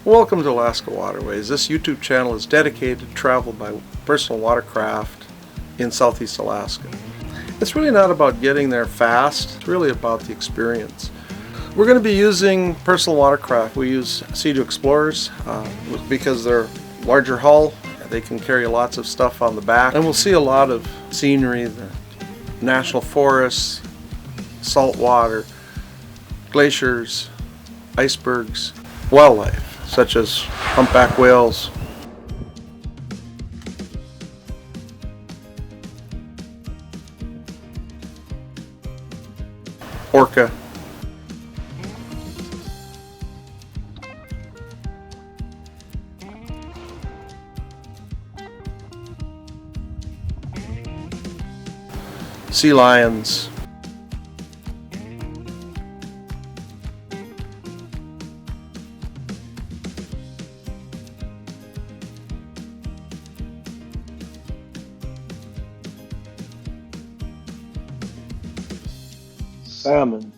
Welcome to Alaska Waterways. This YouTube channel is dedicated to travel by personal watercraft in southeast Alaska. It's really not about getting there fast, it's really about the experience. We're going to be using personal watercraft. We use Seadoo Explorers because they're larger hull, they can carry lots of stuff on the back, and we'll see a lot of scenery, the national forests, salt water, glaciers, icebergs, wildlife such as humpback whales, orca, sea lions, salmon,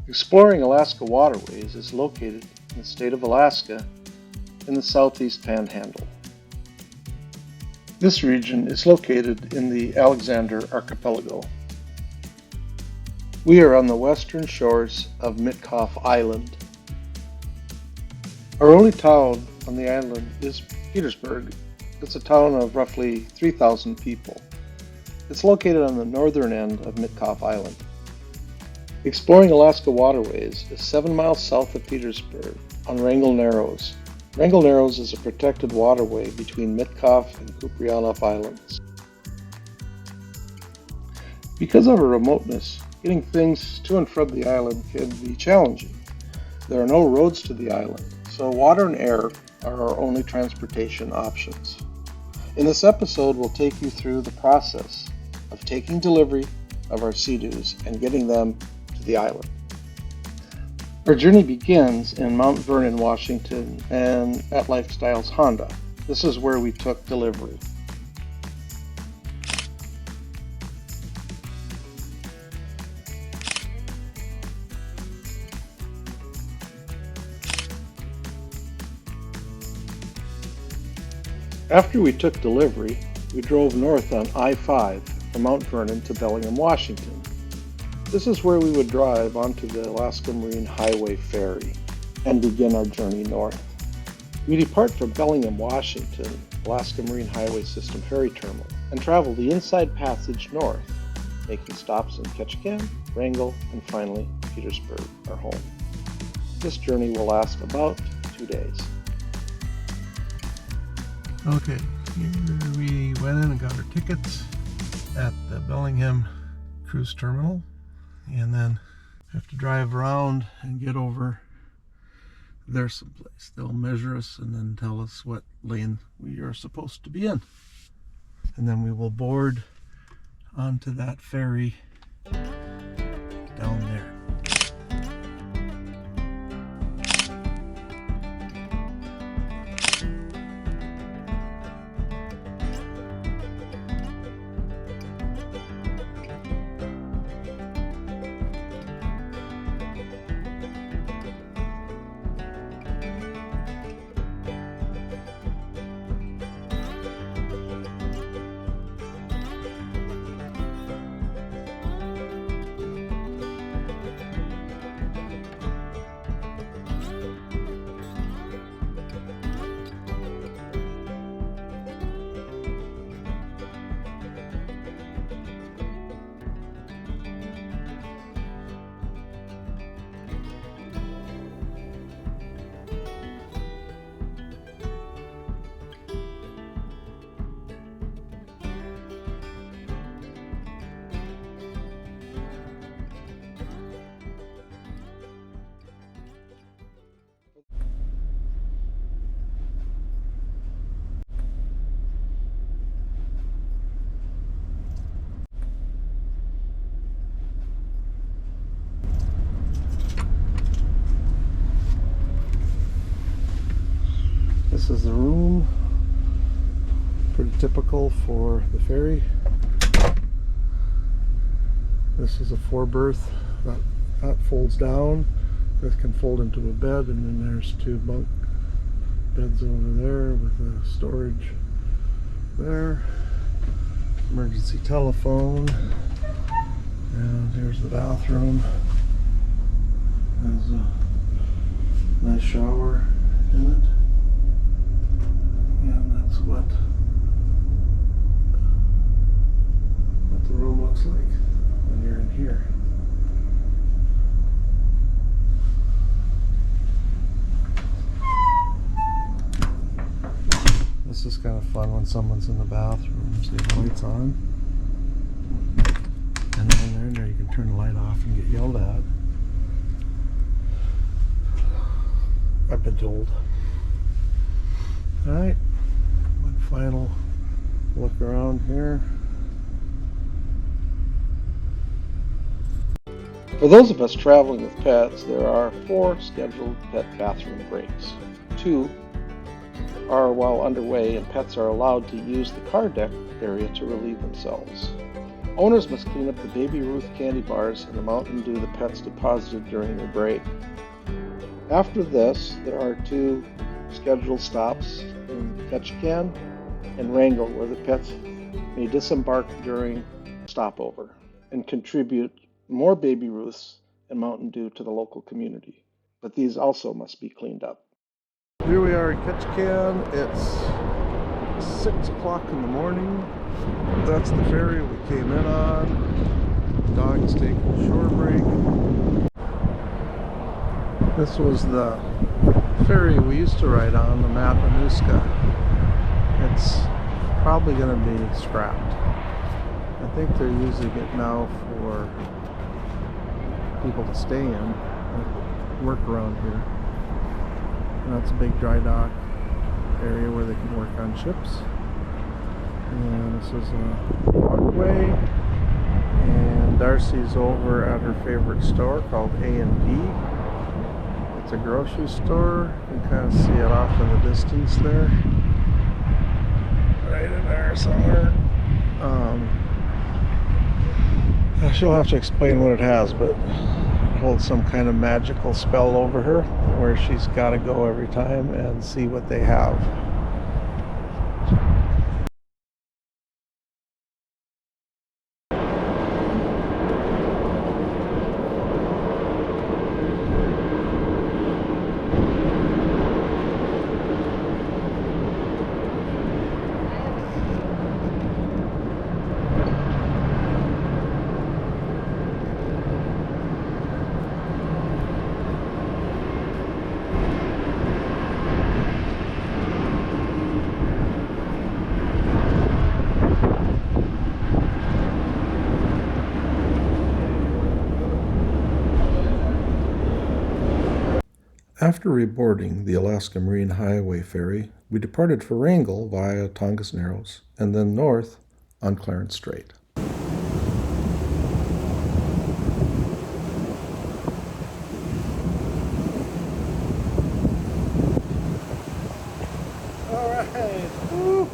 Exploring Alaska Waterways is located in the state of Alaska in the southeast panhandle. This region is located in the Alexander Archipelago. We are on the western shores of Mitkof Island. Our only town on the island is Petersburg. It's a town of roughly 3,000 people. It's located on the northern end of Mitkof Island. Exploring Alaska Waterways is 7 miles south of Petersburg on Wrangell Narrows. Wrangell Narrows is a protected waterway between Mitkof and Kuprianof Islands. Because of our remoteness, getting things to and from the island can be challenging. There are no roads to the island, so water and air are our only transportation options. In this episode, we'll take you through the process of taking delivery of our Seadoos and getting them the island. Our journey begins in Mount Vernon, Washington, and at Lifestyles Honda. This is where we took delivery. After we took delivery, we drove north on I-5 from Mount Vernon to Bellingham, Washington. This is where we would drive onto the Alaska Marine Highway Ferry and begin our journey north. We depart from Bellingham, Washington, Alaska Marine Highway System Ferry Terminal, and travel the Inside Passage north, making stops in Ketchikan, Wrangell, and finally Petersburg, our home. This journey will last about 2 days. Okay, here we went in and got our tickets at the Bellingham Cruise Terminal. And then have to drive around and get over there someplace. They'll measure us and then tell us what lane we are supposed to be in. And then we will board onto that ferry down there. This is the room. Pretty typical for the ferry. This is a 4-berth that folds down. This can fold into a bed, and then there's 2 bunk beds over there with a storage there. Emergency telephone. And here's the bathroom. There's a nice shower in it. And that's what the room looks like when you're in here. This is kind of fun when someone's in the bathrooms. They have lights on. And then when they're in there, you can turn the light off and get yelled at. I've been told. Alright, one final look around here. For those of us traveling with pets, there are 4 scheduled pet bathroom breaks. 2 are while underway, and pets are allowed to use the car deck area to relieve themselves. Owners must clean up the Baby Ruth candy bars and the Mountain Dew the pets deposited during their break. After this, there are 2 scheduled stops in Ketchikan and Wrangell, where the pets may disembark during stopover and contribute more Baby Ruths and Mountain Dew to the local community. But these also must be cleaned up. Here we are in Ketchikan. It's 6 o'clock in the morning. That's the ferry we came in on. Dog's taking a shore break. This was the ferry we used to ride on, the Matanuska. It's probably going to be scrapped. I think they're using it now for people to stay in and work around here. And that's a big dry dock area where they can work on ships. And this is a walkway, and Darcy's over at her favorite store called A&P. It's a grocery store. You can kind of see it off in the distance there. Right in there somewhere. She'll have to explain what it has, but it holds some kind of magical spell over her where she's got to go every time and see what they have. After reboarding the Alaska Marine Highway Ferry, we departed for Wrangell via Tongass Narrows and then north on Clarence Strait. All right. Woo.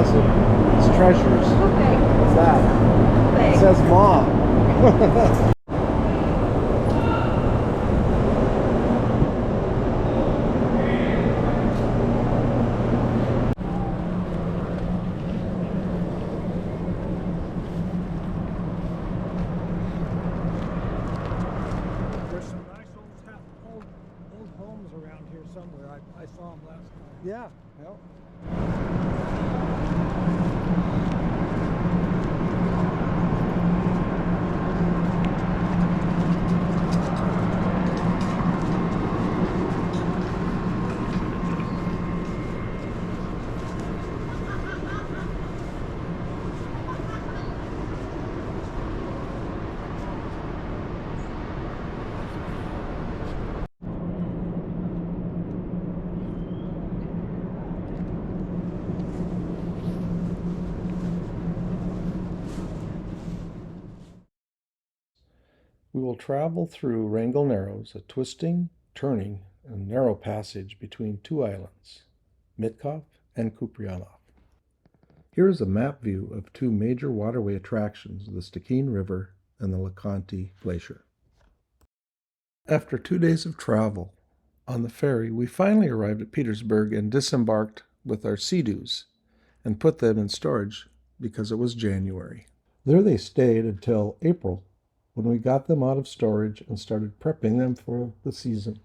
His treasures. Okay. What's that? Thanks. It says Mom. There's some nice old homes around here somewhere. I saw them last time. Yeah. Yep. We will travel through Wrangell Narrows, a twisting, turning, and narrow passage between two islands, Mitkof and Kuprianof. Here is a map view of two major waterway attractions, the Stikine River and the LeConte Glacier. After 2 days of travel on the ferry, we finally arrived at Petersburg and disembarked with our Seadoos and put them in storage because it was January. There they stayed until April, when we got them out of storage and started prepping them for the season.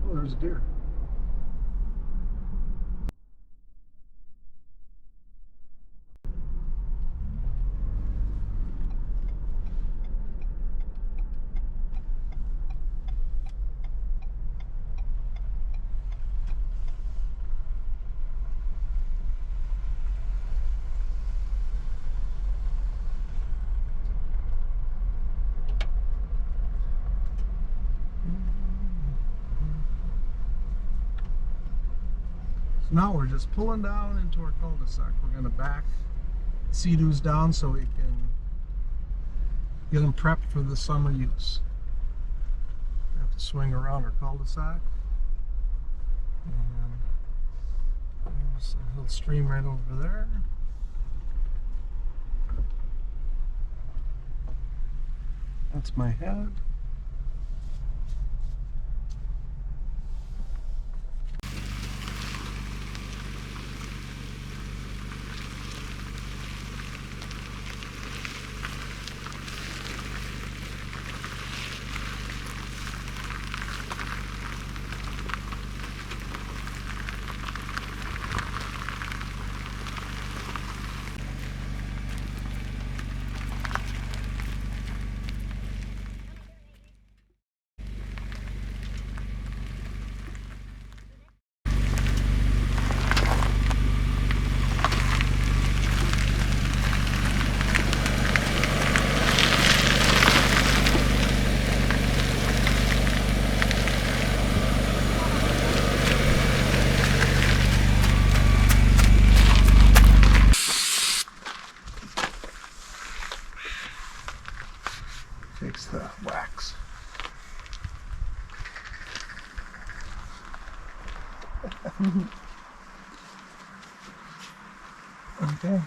Oh, there's a deer. Now we're just pulling down into our cul-de-sac. We're going to back Seadoos down so we can get them prepped for the summer use. We have to swing around our cul-de-sac. And there's a little stream right over there. That's my head. Takes the wax. Okay.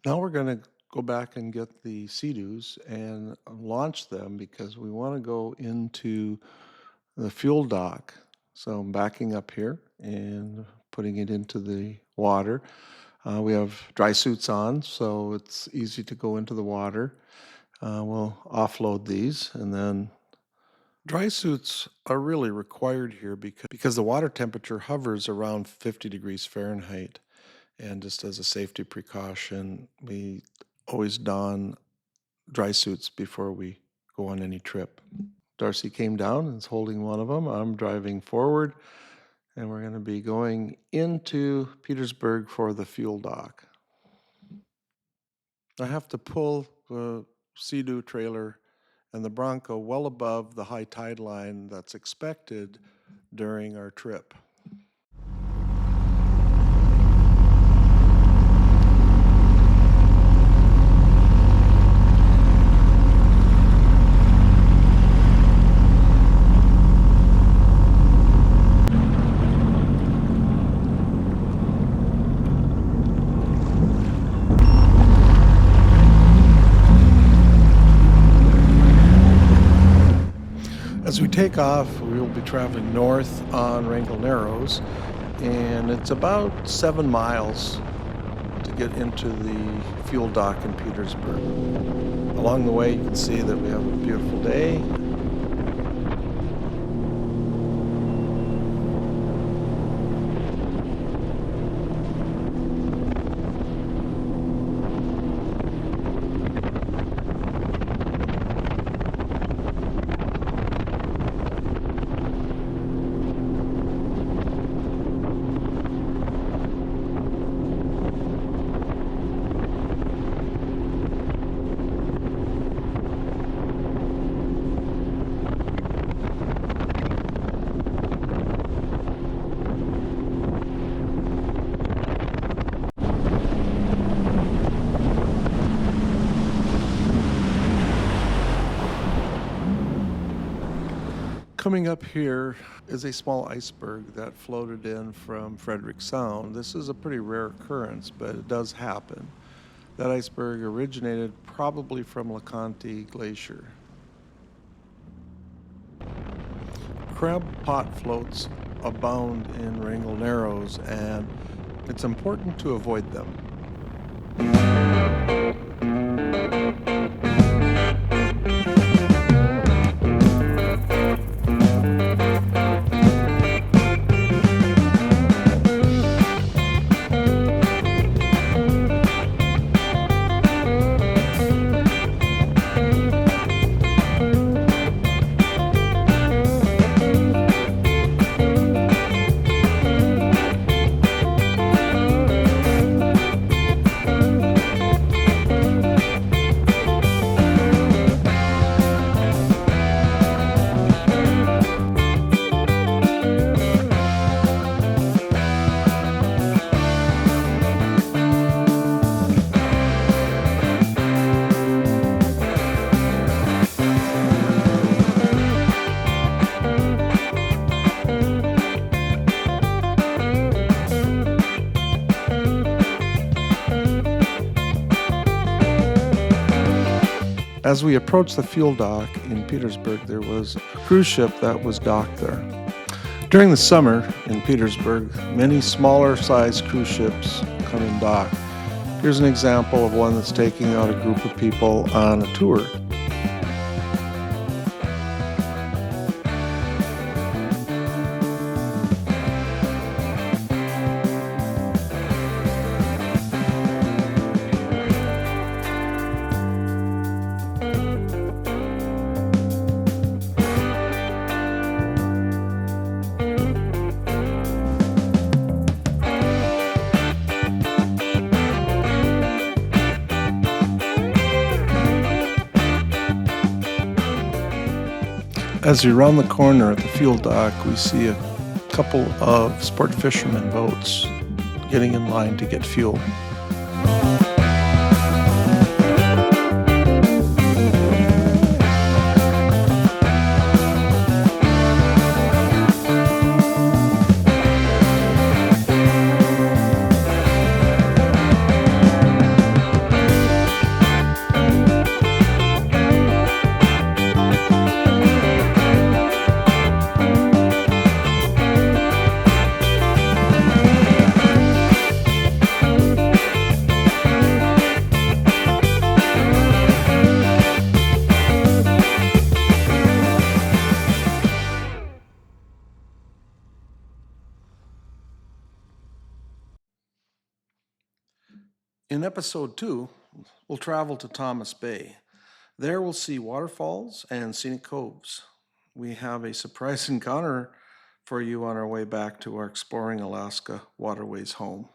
Now we're going to go back and get the Seadoos and launch them because we want to go into the fuel dock. So I'm backing up here and putting it into the water. We have dry suits on, so it's easy to go into the water. We'll offload these, and then dry suits are really required here because the water temperature hovers around 50 degrees Fahrenheit. And just as a safety precaution, we always don dry suits before we go on any trip. Darcy came down and is holding one of them. I'm driving forward, and we're going to be going into Petersburg for the fuel dock. I have to pull the Seadoo trailer and the Bronco well above the high tide line that's expected during our trip. As we take off, we will be traveling north on Wrangell Narrows, and it's about 7 miles to get into the fuel dock in Petersburg. Along the way, you can see that we have a beautiful day. Coming up here is a small iceberg that floated in from Frederick Sound. This is a pretty rare occurrence, but it does happen. That iceberg originated probably from LeConte Glacier. Crab pot floats abound in Wrangell Narrows, and it's important to avoid them. As we approached the fuel dock in Petersburg, there was a cruise ship that was docked there. During the summer in Petersburg, many smaller sized cruise ships come and dock. Here's an example of one that's taking out a group of people on a tour. As we round the corner at the fuel dock, we see a couple of sport fishermen boats getting in line to get fuel. In episode 2, we'll travel to Thomas Bay. There we'll see waterfalls and scenic coves. We have a surprise encounter for you on our way back to our Exploring Alaska Waterways home.